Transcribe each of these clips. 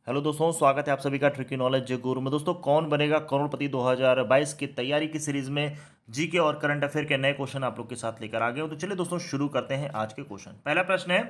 Hello दोस्तों, स्वागत है आप सभी का ट्रिकी नॉलेज गुरु में। दोस्तों, कौन बनेगा करोड़पति 2022 की तैयारी की सीरीज में जीके और करंट अफेयर के नए क्वेश्चन आप लोग के साथ लेकर आ गए हो। तो चलिए दोस्तों, शुरू करते हैं आज के क्वेश्चन। पहला प्रश्न है,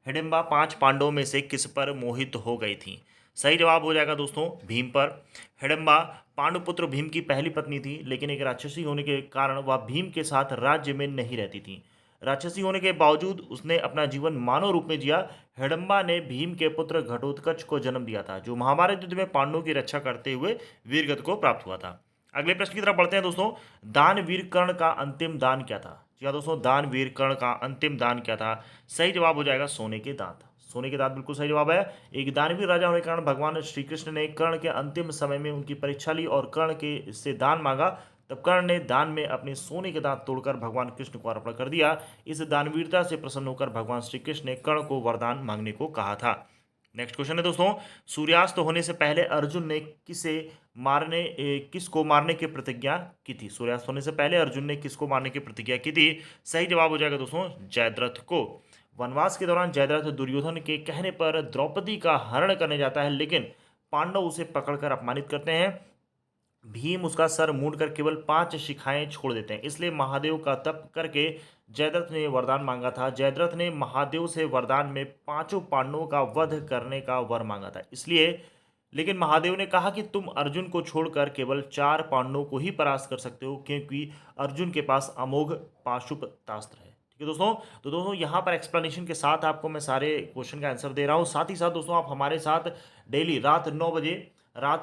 हिडिंबा 5 पांडवों में से किस पर मोहित हो गई थी? सही जवाब हो जाएगा दोस्तों भीम पर। हिडिंबा पांडुपुत्र भीम की पहली पत्नी थी, लेकिन एक राक्षसी होने के कारण वह भीम के साथ राज्य में नहीं रहती थी। राक्षसी होने के बावजूद उसने अपना जीवन मानव रूप में जिया। हिडम्बा ने भीम के पुत्र घटोत्कच को जन्म दिया था, जो महाभारत युद्ध में पांडवों की रक्षा करते हुए वीरगति को प्राप्त हुआ था। अगले प्रश्न की तरफ बढ़ते हैं दोस्तों। दानवीर कर्ण का अंतिम दान क्या था? जी हाँ दोस्तों, दानवीर कर्ण का अंतिम दान क्या था? सही जवाब हो जाएगा सोने के दांत। सोने के दांत बिल्कुल सही जवाब है। एक दानवीर राजा होने के कारण भगवान श्री कृष्ण ने कर्ण के अंतिम समय में उनकी परीक्षा ली और कर्ण के से दान मांगा। तब कर्ण ने दान में अपने सोने के दांत तोड़कर भगवान कृष्ण को अर्पण कर दिया। इस दानवीरता से प्रसन्न होकर भगवान श्री कृष्ण ने कर्ण को वरदान मांगने को कहा था। नेक्स्ट क्वेश्चन है दोस्तों, सूर्यास्त होने से पहले अर्जुन ने किसको मारने की प्रतिज्ञा की थी? सूर्यास्त होने से पहले अर्जुन ने किसको मारने की प्रतिज्ञा की थी? सही जवाब हो जाएगा दोस्तों जयद्रथ को। वनवास के दौरान जयद्रथ दुर्योधन के कहने पर द्रौपदी का हरण करने जाता है, लेकिन पांडव उसे पकड़कर अपमानित करते हैं। भीम उसका सर मूंडकर केवल 5 शिखाएं छोड़ देते हैं, इसलिए महादेव का तप करके जयद्रथ ने वरदान मांगा था। जयद्रथ ने महादेव से वरदान में 5 पांडवों का वध करने का वर मांगा था, इसलिए लेकिन महादेव ने कहा कि तुम अर्जुन को छोड़कर केवल 4 पांडवों को ही परास्त कर सकते हो, क्योंकि अर्जुन के पास अमोघ पाशुपतास्त्र है। ठीक है दोस्तों, तो दोस्तों यहाँ पर एक्सप्लेनेशन के साथ आपको मैं सारे क्वेश्चन का आंसर दे रहा हूँ। साथ ही साथ दोस्तों, आप हमारे साथ डेली रात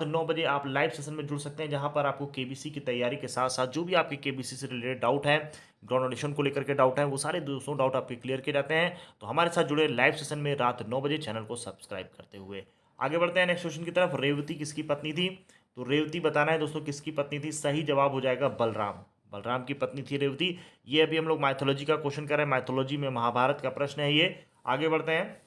9 बजे आप लाइव सेशन में जुड़ सकते हैं, जहां पर आपको केबीसी की तैयारी के साथ साथ जो भी आपके केबीसी से रिलेटेड डाउट है, ग्राउंड ऑडिशन को लेकर के डाउट है, वो सारे दोस्तों डाउट आपके क्लियर किए जाते हैं। तो हमारे साथ जुड़े लाइव सेशन में रात 9 बजे चैनल को सब्सक्राइब करते हुए आगे बढ़ते हैं नेक्स्ट क्वेश्चन की तरफ। रेवती किसकी पत्नी थी? तो रेवती बताना है दोस्तों किसकी पत्नी थी। सही जवाब हो जाएगा बलराम। बलराम की पत्नी थी रेवती। ये अभी हम लोग माइथोलॉजी का क्वेश्चन कर रहे हैं, माइथोलॉजी में महाभारत का प्रश्न है ये। आगे बढ़ते हैं।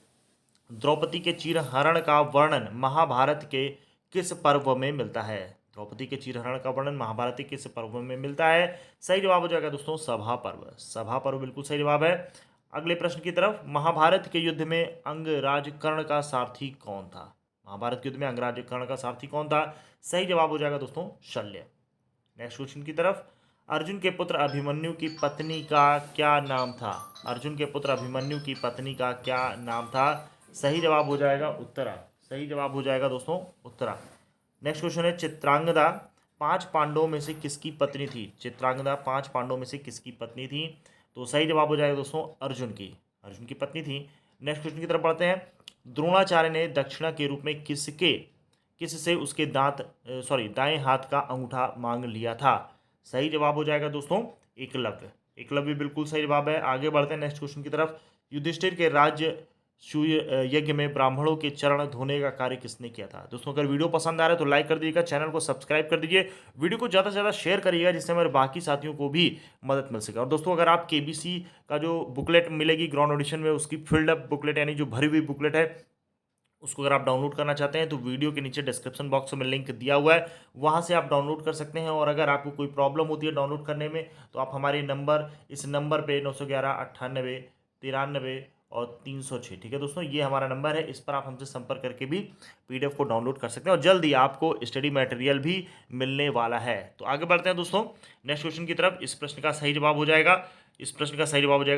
द्रौपदी के चीरहरण का वर्णन महाभारत के किस पर्व में मिलता है? द्रौपदी के चीरहरण का वर्णन महाभारत के किस पर्व में मिलता है? सही जवाब हो जाएगा दोस्तों सभा पर्व। सभा पर्व बिल्कुल सही जवाब है। अगले प्रश्न की तरफ। महाभारत के युद्ध में अंगराज कर्ण का सारथी कौन था? महाभारत के युद्ध में अंगराज कर्ण का सारथी कौन था? सही जवाब हो जाएगा दोस्तों शल्य। नेक्स्ट क्वेश्चन की तरफ। अर्जुन के पुत्र अभिमन्यु की पत्नी का क्या नाम था? अर्जुन के पुत्र अभिमन्यु की पत्नी का क्या नाम था? सही जवाब हो जाएगा उत्तरा। सही जवाब हो जाएगा दोस्तों उत्तरा। नेक्स्ट क्वेश्चन है, चित्रांगदा 5 पांडवों में से किसकी पत्नी थी? चित्रांगदा 5 पांडवों में से किसकी पत्नी थी? तो सही जवाब हो जाएगा दोस्तों अर्जुन की पत्नी थी। नेक्स्ट क्वेश्चन की तरफ बढ़ते हैं। द्रोणाचार्य ने दक्षिणा के रूप में किससे उसके दाएं हाथ का अंगूठा मांग लिया था? सही जवाब हो जाएगा दोस्तों एकलव्य। एकलव्य बिल्कुल सही जवाब है। आगे बढ़ते हैं नेक्स्ट क्वेश्चन की तरफ। युधिष्ठिर के राज्य सूय यज्ञ में ब्राह्मणों के चरण धोने का कार्य किसने किया था? दोस्तों, अगर वीडियो पसंद आ रहा है तो लाइक कर दीजिएगा, चैनल को सब्सक्राइब कर दीजिए, वीडियो को ज़्यादा से ज़्यादा शेयर करिएगा, जिससे हमारे बाकी साथियों को भी मदद मिल सके। और दोस्तों, अगर आप केबीसी का जो बुकलेट मिलेगी ग्राउंड ऑडिशन में, उसकी फील्ड अप बुकलेट यानी जो भरी हुई बुकलेट है, उसको अगर आप डाउनलोड करना चाहते हैं तो वीडियो के नीचे डिस्क्रिप्शन बॉक्स में लिंक दिया हुआ है, वहां से आप डाउनलोड कर सकते हैं। और अगर आपको कोई प्रॉब्लम होती है डाउनलोड करने में, तो आप हमारे इस नंबर पे 911 98 93 और 306, ठीक है दोस्तों, ये हमारा नंबर है। इस पर आप हमसे संपर्क करके भी पीडीएफ को डाउनलोड कर सकते हैं, और जल्द ही आपको स्टडी मटेरियल भी मिलने वाला है। तो आगे बढ़ते हैं दोस्तों नेक्स्ट क्वेश्चन की तरफ। इस प्रश्न का सही जवाब हो जाएगा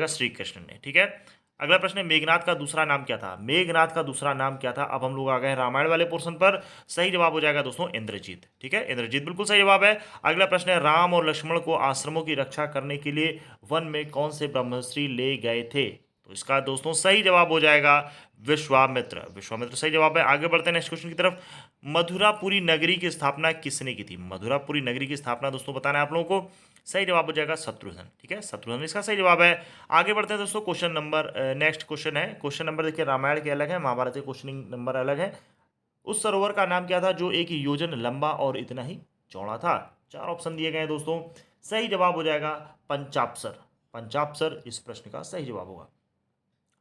श्री कृष्ण ने। ठीक है, अगला प्रश्न है, मेघनाथ का दूसरा नाम क्या था? मेघनाथ का दूसरा नाम क्या था? अब हम लोग आ गए हैं रामायण वाले पोर्शन पर। सही जवाब हो जाएगा दोस्तों इंद्रजीत। ठीक है, इंद्रजीत बिल्कुल सही जवाब है। अगला प्रश्न है, राम और लक्ष्मण को आश्रमों की रक्षा करने के लिए वन में कौन से ब्रह्मर्षि ले गए थे? तो इसका दोस्तों सही जवाब हो जाएगा विश्वामित्र। विश्वामित्र सही जवाब है। आगे बढ़ते हैं नेक्स्ट क्वेश्चन की तरफ। मथुरापुरी नगरी की स्थापना किसने की थी? मथुरापुरी नगरी की स्थापना दोस्तों बताना है आप लोगों को। सही जवाब हो जाएगा शत्रुघ्न। ठीक है, शत्रुघ्न इसका सही जवाब है। आगे बढ़ते हैं दोस्तों नेक्स्ट क्वेश्चन है। क्वेश्चन नंबर देखिए, रामायण के अलग है, महाभारत के क्वेश्चनिंग नंबर अलग है। उस सरोवर का नाम क्या था जो 1 योजन लंबा और इतना ही चौड़ा था? 4 ऑप्शन दिए गए हैं दोस्तों। सही जवाब हो जाएगा पंचाप्सर। पंचाप्सर इस प्रश्न का सही जवाब होगा।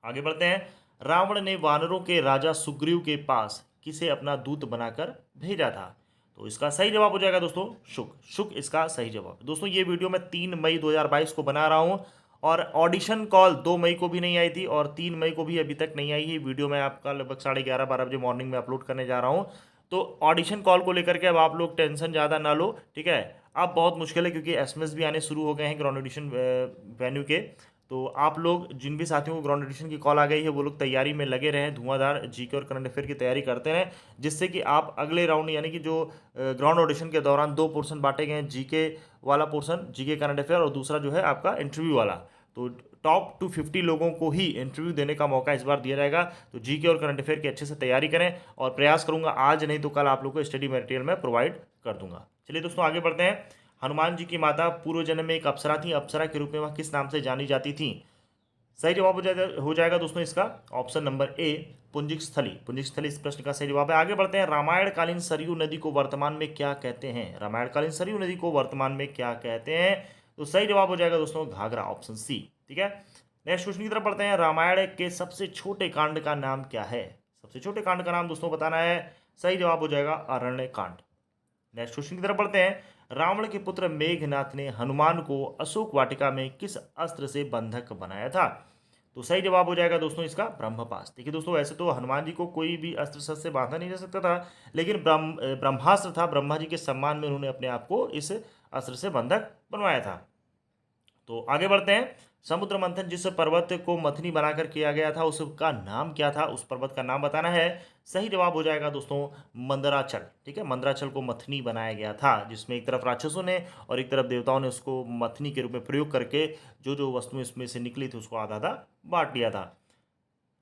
आगे बढ़ते हैं। रावण ने वानरों के राजा सुग्रीव के पास किसे अपना दूत बनाकर भेजा था? तो इसका सही जवाब हो जाएगा दोस्तों शुक। शुक इसका सही जवाब। दोस्तों, ये वीडियो मैं 3 मई 2022 को बना रहा हूँ, और ऑडिशन कॉल 2 मई को भी नहीं आई थी और 3 मई को भी अभी तक नहीं आई है। वीडियो मैं आपका लगभग 11:30-12 बजे मॉर्निंग में अपलोड करने जा रहा हूँ। तो ऑडिशन कॉल को लेकर के अब आप लोग टेंशन ज़्यादा ना लो, ठीक है। अब बहुत मुश्किल है क्योंकि एसएमएस भी आने शुरू हो गए हैं ग्राउंड एडिशन वेन्यू के। तो आप लोग जिन भी साथियों को ग्राउंड एडिशन की कॉल आ गई है वो लोग तैयारी में लगे रहें, धुआंधार जीके और करंट अफेयर की तैयारी करते रहें, जिससे कि आप अगले राउंड यानी कि जो ग्राउंड ऑडिशन के दौरान 2 पोर्शन बांटे गए हैं, जीके वाला पोर्शन, जीके करंट अफेयर, और दूसरा जो है आपका इंटरव्यू वाला। तो टॉप 250 लोगों को ही इंटरव्यू देने का मौका इस बार दिया जाएगा। तो जीके और करंट अफेयर की अच्छे से तैयारी करें और प्रयास करूंगा आज नहीं तो कल आप लोग को स्टडी मटेरियल में प्रोवाइड कर दूंगा। चलिए दोस्तों आगे बढ़ते हैं। हनुमान जी की माता पूर्व जन्म में एक अप्सरा थी, अप्सरा के रूप में वह किस नाम से जानी जाती थी? सही जवाब हो जाएगा दोस्तों इसका ऑप्शन नंबर ए, पुंजिक स्थली। पुंजिक स्थली इस प्रश्न का सही जवाब है। आगे बढ़ते हैं। रामायणकालीन सरयू नदी को वर्तमान में क्या कहते हैं? रामायणकालीन सरयू नदी को वर्तमान में क्या कहते हैं? तो सही जवाब हो जाएगा दोस्तों घाघरा, ऑप्शन सी, ठीक है। नेक्स्ट क्वेश्चन की तरफ बढ़ते हैं। रामायण के सबसे छोटे कांड का नाम क्या है? सबसे छोटे कांड का नाम दोस्तों बताना है। सही जवाब हो जाएगा अरण्य कांड। नेक्स्ट क्वेश्चन की तरफ बढ़ते हैं। रावण के पुत्र मेघनाथ ने हनुमान को अशोक वाटिका में किस अस्त्र से बंधक बनाया था? तो सही जवाब हो जाएगा दोस्तों इसका ब्रह्मपास। देखिए दोस्तों वैसे तो हनुमान जी को कोई भी अस्त्र शस्त्र से बांधा नहीं जा सकता था, लेकिन ब्रह्मास्त्र था, ब्रह्मा जी के सम्मान में उन्होंने अपने आप को इस अस्त्र से बंधक बनवाया था। तो आगे बढ़ते हैं। समुद्र मंथन जिस पर्वत को मथनी बनाकर किया गया था उसका नाम क्या था? उस पर्वत का नाम बताना है। सही जवाब हो जाएगा दोस्तों मंदराचल, ठीक है। मंदराचल को मथनी बनाया गया था, जिसमें एक तरफ राक्षसों ने और एक तरफ देवताओं ने उसको मथनी के रूप में प्रयोग करके जो जो वस्तुएं इसमें से निकली थी उसको आधा आधा बांट लिया था।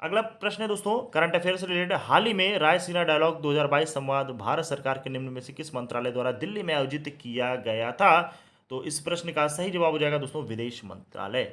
अगला प्रश्न है दोस्तों करंट अफेयर से रिलेटेड। हाल ही में रायसीना डायलॉग 2022 संवाद भारत सरकार के निम्न में से किस मंत्रालय द्वारा दिल्ली में आयोजित किया गया था? तो इस प्रश्न का सही जवाब हो जाएगा दोस्तों विदेश मंत्रालय।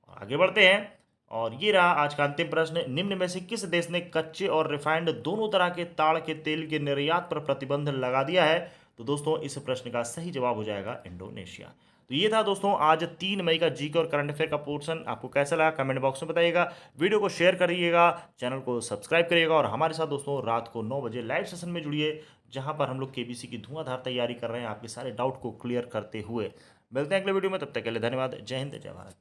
और आगे बढ़ते हैं और ये रहा आज का अंतिम प्रश्न। निम्न में से किस देश ने कच्चे और रिफाइंड दोनों तरह के ताड़ के तेल के निर्यात पर प्रतिबंध लगा दिया है? तो दोस्तों इस प्रश्न का सही जवाब हो जाएगा इंडोनेशिया। तो ये था दोस्तों आज 3 मई का जीके और करंट अफेयर का पोर्शन। आपको कैसा लगा कमेंट बॉक्स में बताइएगा। वीडियो को शेयर करिएगा, चैनल को सब्सक्राइब करिएगा और हमारे साथ दोस्तों रात को 9 बजे लाइव सेशन में जुड़िए, जहां पर हम लोग केबीसी की धुआंधार तैयारी कर रहे हैं आपके सारे डाउट को क्लियर करते हुए। मिलते हैं अगले वीडियो में, तब तक के लिए धन्यवाद। जय हिंद, जय भारत।